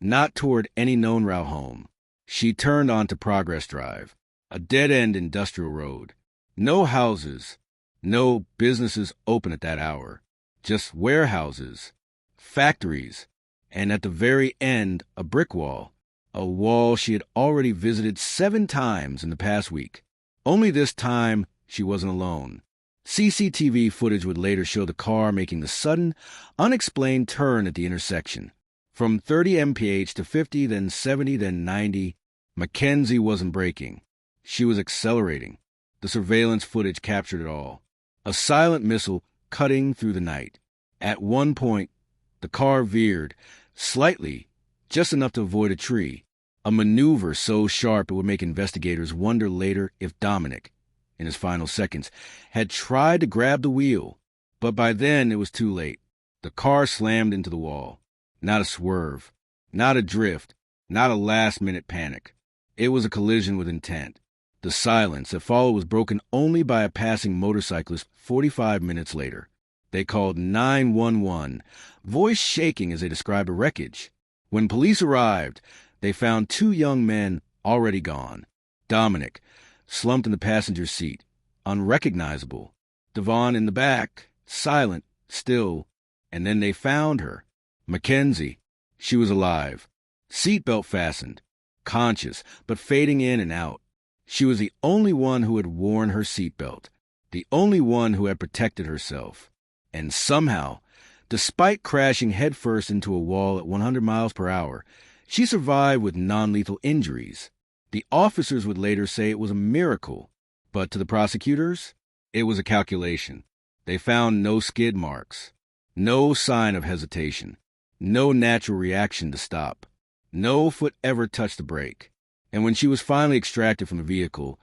not toward any known route home. She turned onto Progress Drive, a dead-end industrial road. No houses, no businesses open at that hour, just warehouses, factories, and at the very end, a brick wall, a wall she had already visited 7 times in the past week. Only this time, she wasn't alone. CCTV footage would later show the car making the sudden, unexplained turn at the intersection. From 30 mph to 50, then 70, then 90, McKenzie wasn't braking. She was accelerating. The surveillance footage captured it all. A silent missile cutting through the night. At one point, the car veered, slightly, just enough to avoid a tree. A maneuver so sharp it would make investigators wonder later if Dominic, in his final seconds, had tried to grab the wheel. But by then it was too late. The car slammed into the wall. Not a swerve. Not a drift. Not a last-minute panic. It was a collision with intent. The silence that followed was broken only by a passing motorcyclist 45 minutes later. They called 911, voice shaking as they described the wreckage. When police arrived, they found two young men already gone. Dominic, slumped in the passenger seat, unrecognizable. DaVon in the back, silent, still. And then they found her. McKenzie. She was alive. Seatbelt fastened. Conscious, but fading in and out. She was the only one who had worn her seatbelt. The only one who had protected herself. And somehow, despite crashing headfirst into a wall at 100 miles per hour, she survived with non-lethal injuries. The officers would later say it was a miracle, but to the prosecutors, it was a calculation. They found no skid marks, no sign of hesitation, no natural reaction to stop. No foot ever touched the brake. And when she was finally extracted from the vehicle,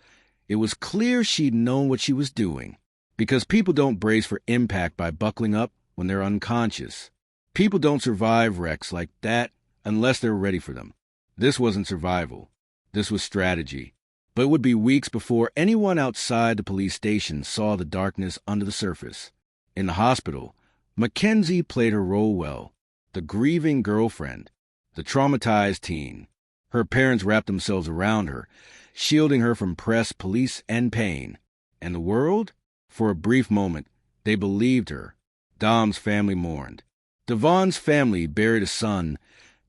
it was clear she'd known what she was doing. Because people don't brace for impact by buckling up when they're unconscious. People don't survive wrecks like that unless they're ready for them. This wasn't survival. This was strategy. But it would be weeks before anyone outside the police station saw the darkness under the surface. In the hospital, McKenzie played her role well. The grieving girlfriend. The traumatized teen. Her parents wrapped themselves around her, shielding her from press, police, and pain. And the world? For a brief moment, they believed her. Dom's family mourned. DaVon's family buried a son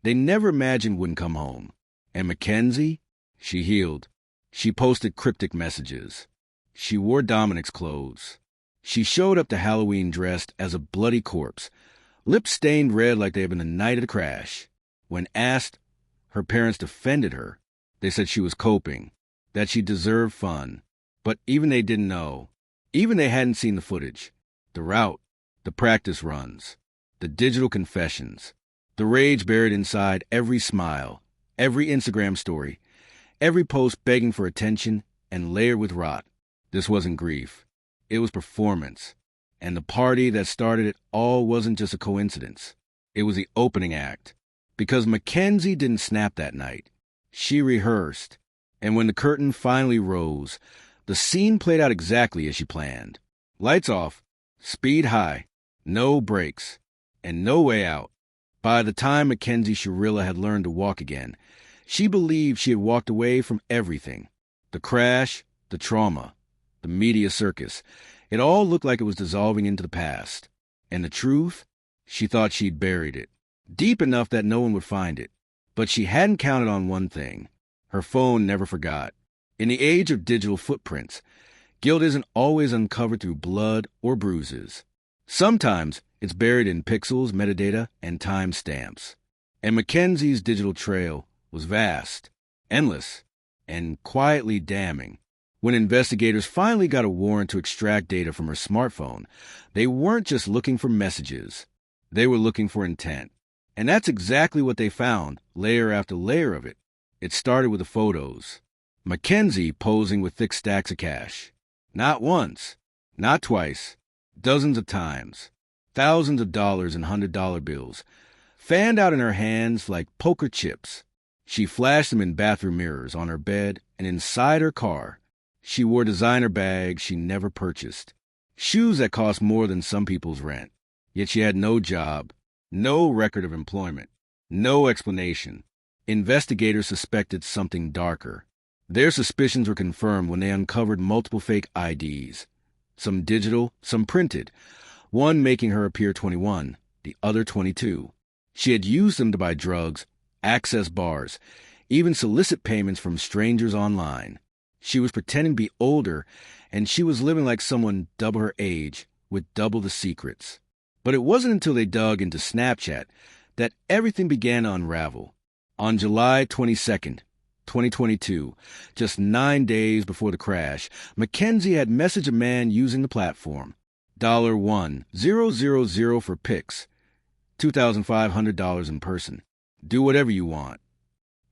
they never imagined wouldn't come home. And McKenzie? She healed. She posted cryptic messages. She wore Dominic's clothes. She showed up to Halloween dressed as a bloody corpse, lips stained red like they had been the night of the crash. When asked, her parents defended her. They said she was coping, that she deserved fun. But even they didn't know. Even they hadn't seen the footage, the route, the practice runs, the digital confessions, the rage buried inside every smile, every Instagram story, every post begging for attention and layered with rot. This wasn't grief. It was performance. And the party that started it all wasn't just a coincidence. It was the opening act. Because McKenzie didn't snap that night. She rehearsed. And when the curtain finally rose, the scene played out exactly as she planned. Lights off, speed high, no brakes, and no way out. By the time McKenzie Shirilla had learned to walk again, she believed she had walked away from everything. The crash, the trauma, the media circus. It all looked like it was dissolving into the past. And the truth? She thought she'd buried it. Deep enough that no one would find it. But she hadn't counted on one thing. Her phone never forgot. In the age of digital footprints, guilt isn't always uncovered through blood or bruises. Sometimes it's buried in pixels, metadata, and timestamps. And Mackenzie's digital trail was vast, endless, and quietly damning. When investigators finally got a warrant to extract data from her smartphone, they weren't just looking for messages. They were looking for intent. And that's exactly what they found, layer after layer of it. It started with the photos. McKenzie posing with thick stacks of cash. Not once, not twice, dozens of times. Thousands of dollars in $100 bills, fanned out in her hands like poker chips. She flashed them in bathroom mirrors, on her bed, and inside her car. She wore designer bags she never purchased, shoes that cost more than some people's rent. Yet she had no job, no record of employment, no explanation. Investigators suspected something darker. Their suspicions were confirmed when they uncovered multiple fake IDs, some digital, some printed, one making her appear 21, the other 22. She had used them to buy drugs, access bars, even solicit payments from strangers online. She was pretending to be older, and she was living like someone double her age with double the secrets. But it wasn't until they dug into Snapchat that everything began to unravel. On July 22nd, 2022, just 9 days before the crash, McKenzie had messaged a man using the platform. $1,000 for pics, $2,500 in person. Do whatever you want.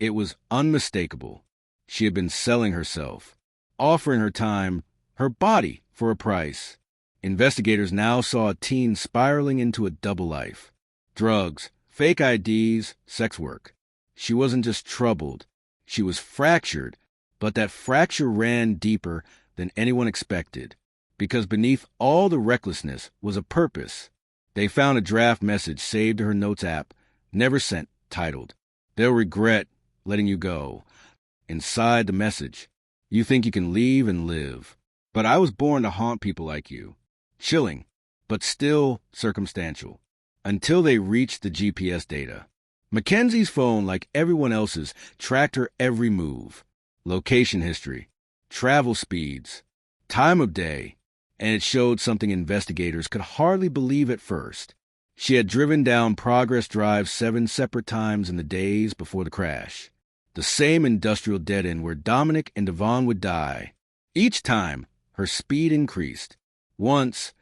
It was unmistakable. She had been selling herself, offering her time, her body for a price. Investigators now saw a teen spiraling into a double life. Drugs, Fake IDs, sex work. She wasn't just troubled. She was fractured, but that fracture ran deeper than anyone expected, because beneath all the recklessness was a purpose. They found a draft message saved to her notes app, never sent, titled, "They'll regret letting you go." Inside the message, "You think you can leave and live, but I was born to haunt people like you." Chilling, but still circumstantial, until they reached the GPS data. Mackenzie's phone, like everyone else's, tracked her every move, location history, travel speeds, time of day, and it showed something investigators could hardly believe at first. She had driven down Progress Drive 7 separate times in the days before the crash. The same industrial dead-end where Dominic and DaVon would die. Each time, her speed increased. Once,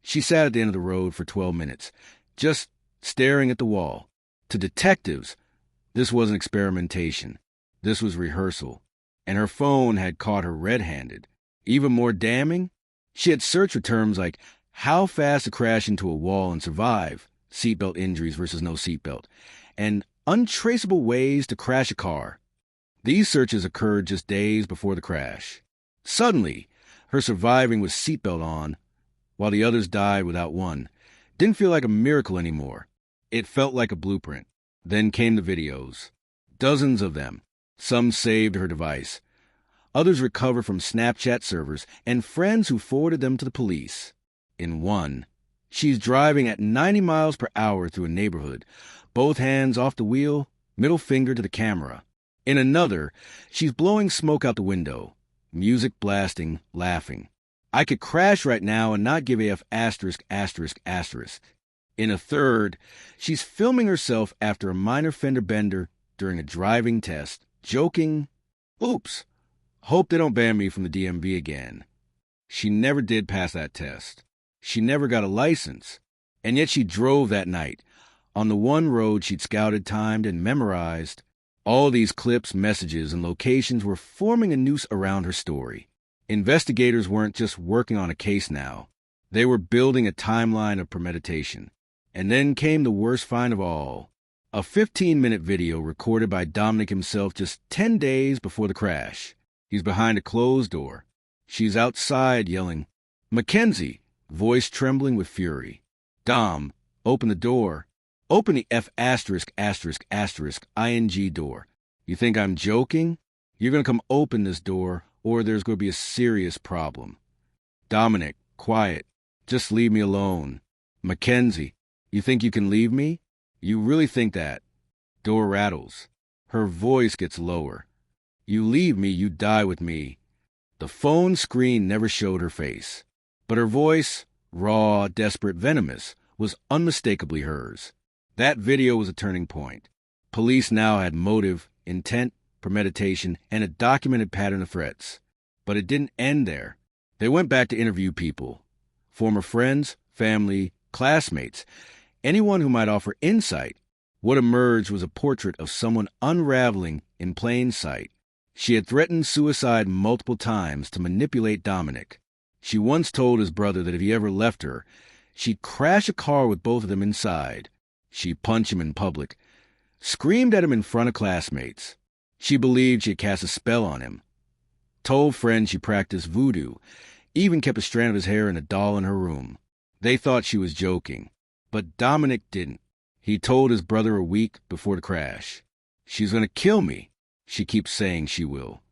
she sat at the end of the road for 12 minutes, just staring at the wall. To detectives, this wasn't experimentation. This was rehearsal. And her phone had caught her red-handed. Even more damning, she had searched for terms like how fast to crash into a wall and survive, seatbelt injuries versus no seatbelt, and untraceable ways to crash a car. These searches occurred just days before the crash. Suddenly, her surviving with seatbelt on, while the others died without one, didn't feel like a miracle anymore. It felt like a blueprint. Then came the videos. Dozens of them. Some saved her device. Others recovered from Snapchat servers and friends who forwarded them to the police. In one, she's driving at 90 miles per hour through a neighborhood, both hands off the wheel, middle finger to the camera. In another, she's blowing smoke out the window, music blasting, laughing. I could crash right now and not give a F asterisk asterisk asterisk. In a third, she's filming herself after a minor fender bender during a driving test, joking, "Oops, hope they don't ban me from the DMV again." She never did pass that test. She never got a license. And yet she drove that night, on the one road she'd scouted, timed, and memorized. All these clips, messages, and locations were forming a noose around her story. Investigators weren't just working on a case now. They were building a timeline of premeditation. And then came the worst find of all. A 15-minute video recorded by Dominic himself just 10 days before the crash. He's behind a closed door. She's outside yelling, "McKenzie," voice trembling with fury. "Dom, open the door. Open the F asterisk asterisk asterisk ING door. You think I'm joking? You're going to come open this door or there's going to be a serious problem." "Dominic, quiet. Just leave me alone." "McKenzie, you think you can leave me? You really think that?" Door rattles. Her voice gets lower. "You leave me, you die with me." The phone screen never showed her face, but her voice, raw, desperate, venomous, was unmistakably hers. That video was a turning point. Police now had motive, intent, premeditation, and a documented pattern of threats. But it didn't end there. They went back to interview people. Former friends, family, classmates, anyone who might offer insight. What emerged was a portrait of someone unraveling in plain sight. She had threatened suicide multiple times to manipulate Dominic. She once told his brother that if he ever left her, she'd crash a car with both of them inside. She'd punch him in public, screamed at him in front of classmates. She believed she had cast a spell on him. Told friends she practiced voodoo, even kept a strand of his hair in a doll in her room. They thought she was joking, but Dominic didn't. He told his brother a week before the crash, "She's going to kill me. She keeps saying she will."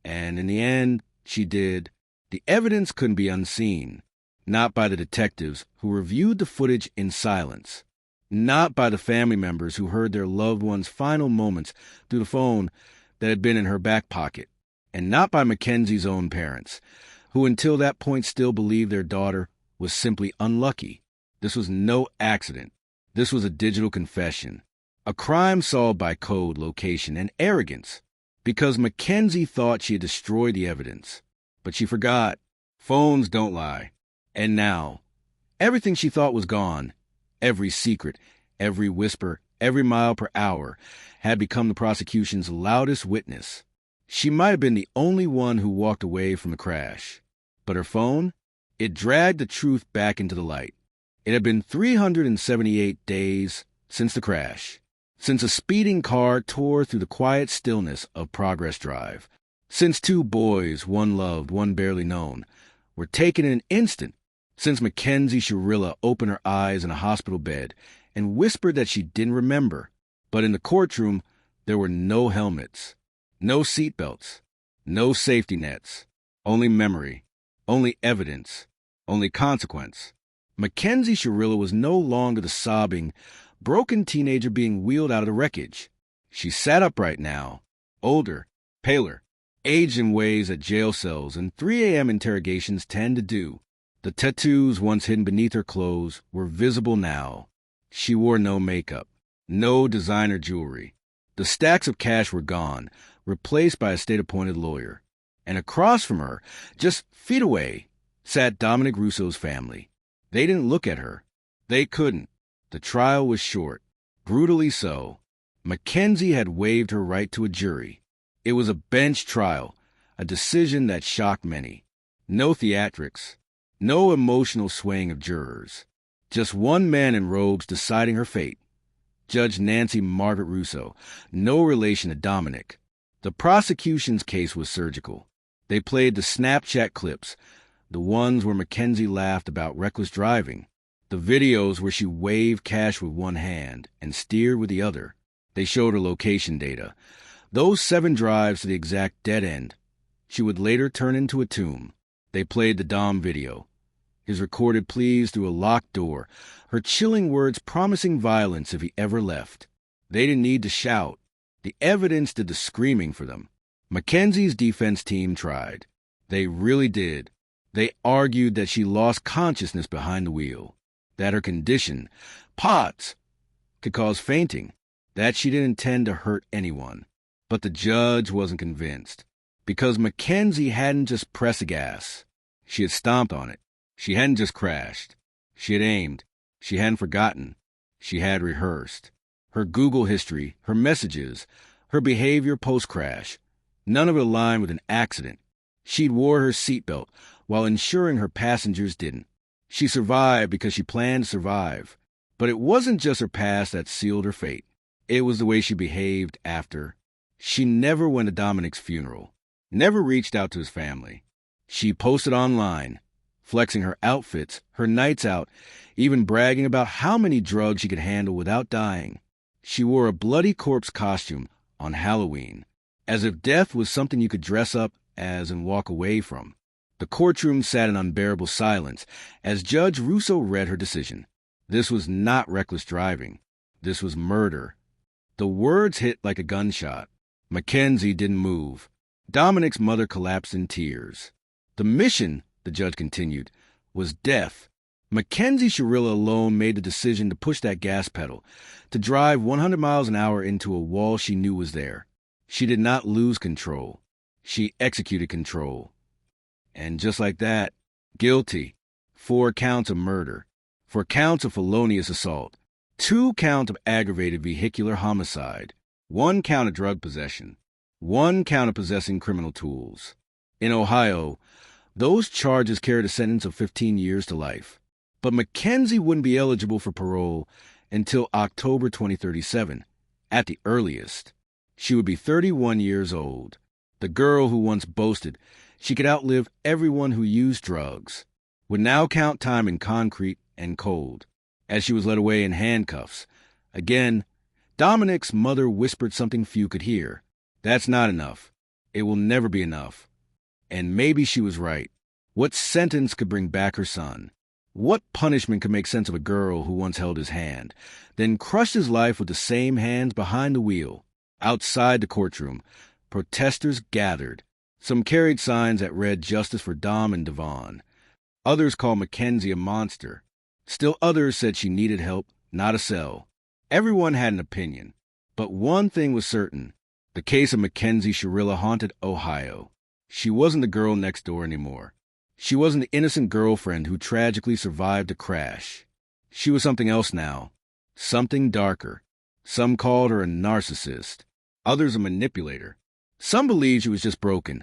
And in the end, she did. The evidence couldn't be unseen. Not by the detectives who reviewed the footage in silence. Not by the family members who heard their loved one's final moments through the phone that had been in her back pocket. And not by Mackenzie's own parents, who until that point still believed their daughter was simply unlucky. This was no accident. This was a digital confession. A crime solved by code, location, and arrogance. Because Mackenzie thought she had destroyed the evidence. But she forgot. Phones don't lie. And now, everything she thought was gone. Every secret, every whisper, every mile per hour had become the prosecution's loudest witness. She might have been the only one who walked away from the crash. But her phone? It dragged the truth back into the light. It had been 378 days, since the crash, since a speeding car tore through the quiet stillness of Progress Drive, since two boys, one loved, one barely known, were taken in an instant, since McKenzie Shirilla opened her eyes in a hospital bed and whispered that she didn't remember. But in the courtroom, there were no helmets, no seatbelts, no safety nets, only memory, only evidence, only consequence. McKenzie Shirilla was no longer the sobbing, broken teenager being wheeled out of the wreckage. She sat upright now, older, paler, aged in ways that jail cells and 3 a.m. interrogations tend to do. The tattoos once hidden beneath her clothes were visible now. She wore no makeup, no designer jewelry. The stacks of cash were gone, replaced by a state-appointed lawyer. And across from her, just feet away, sat Dominic Russo's family. They didn't look at her. They couldn't. The trial was short, brutally so. McKenzie had waived her right to a jury. It was a bench trial, a decision that shocked many. No theatrics, no emotional swaying of jurors. Just one man in robes deciding her fate. Judge Nancy Margaret Russo, no relation to Dominic. The prosecution's case was surgical. They played the Snapchat clips, the ones where McKenzie laughed about reckless driving, the videos where she waved cash with one hand and steered with the other. They showed her location data, those 7 drives to the exact dead end she would later turn into a tomb. They played the Dom video, his recorded pleas through a locked door, her chilling words promising violence if he ever left. They didn't need to shout. The evidence did the screaming for them. McKenzie's defense team tried. They really did. They argued that she lost consciousness behind the wheel, that her condition, POTS, could cause fainting, that she didn't intend to hurt anyone. But the judge wasn't convinced, because McKenzie hadn't just pressed the gas. She had stomped on it. She hadn't just crashed. She had aimed. She hadn't forgotten. She had rehearsed. Her Google history, her messages, her behavior post-crash, none of it aligned with an accident. She'd wore her seatbelt while ensuring her passengers didn't. She survived because she planned to survive. But it wasn't just her past that sealed her fate. It was the way she behaved after. She never went to Dominic's funeral, never reached out to his family. She posted online, flexing her outfits, her nights out, even bragging about how many drugs she could handle without dying. She wore a bloody corpse costume on Halloween, as if death was something you could dress up as and walk away from. The courtroom sat in unbearable silence as Judge Russo read her decision. This was not reckless driving. This was murder. The words hit like a gunshot. McKenzie didn't move. Dominic's mother collapsed in tears. The mission, the judge continued, was death. McKenzie Shirilla alone made the decision to push that gas pedal, to drive 100 miles an hour into a wall she knew was there. She did not lose control. She executed control. And just like that, guilty. 4 counts of murder, 4 counts of felonious assault, 2 counts of aggravated vehicular homicide, 1 count of drug possession, 1 count of possessing criminal tools. In Ohio, those charges carried a sentence of 15 years to life. But McKenzie wouldn't be eligible for parole until October 2037, at the earliest. She would be 31 years old. The girl who once boasted she could outlive everyone who used drugs would now count time in concrete and cold, as she was led away in handcuffs. Again, Dominic's mother whispered something few could hear. That's not enough. It will never be enough. And maybe she was right. What sentence could bring back her son? What punishment could make sense of a girl who once held his hand, then crushed his life with the same hands behind the wheel? Outside the courtroom, protesters gathered. Some carried signs that read "Justice for Dom and DaVon." Others called McKenzie a monster. Still others said she needed help, not a cell. Everyone had an opinion. But one thing was certain. The case of McKenzie Shirilla haunted Ohio. She wasn't the girl next door anymore. She wasn't the innocent girlfriend who tragically survived a crash. She was something else now. Something darker. Some called her a narcissist. Others a manipulator. Some believed she was just broken.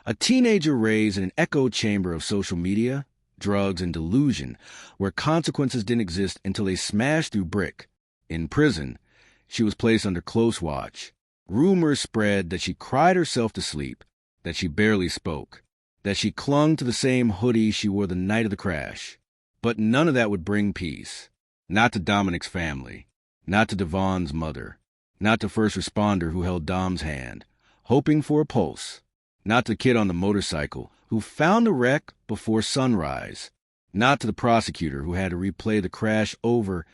A teenager raised in an echo chamber of social media, drugs, and delusion, where consequences didn't exist until they smashed through brick. In prison, she was placed under close watch. Rumors spread that she cried herself to sleep, that she barely spoke, that she clung to the same hoodie she wore the night of the crash. But none of that would bring peace. Not to Dominic's family, not to DaVon's mother, not to first responder who held Dom's hand, hoping for a pulse, not to the kid on the motorcycle who found the wreck before sunrise, not to the prosecutor who had to replay the crash over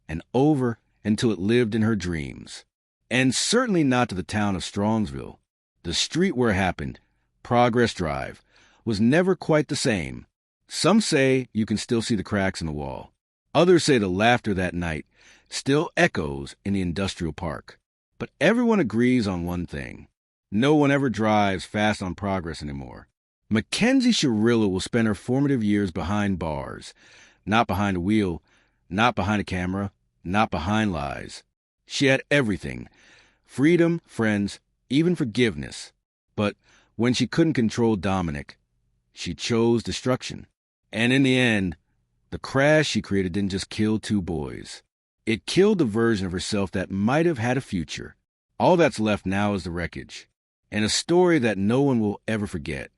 and over until it lived in her dreams, and certainly not to the town of Strongsville. The street where it happened, Progress Drive, was never quite the same. Some say you can still see the cracks in the wall. Others say the laughter that night still echoes in the industrial park. But everyone agrees on one thing. No one ever drives fast on Progress anymore. McKenzie Shirilla will spend her formative years behind bars, not behind a wheel, not behind a camera, not behind lies. She had everything: freedom, friends, even forgiveness. But when she couldn't control Dominic, she chose destruction. And in the end, the crash she created didn't just kill two boys. It killed the version of herself that might have had a future. All that's left now is the wreckage, and a story that no one will ever forget.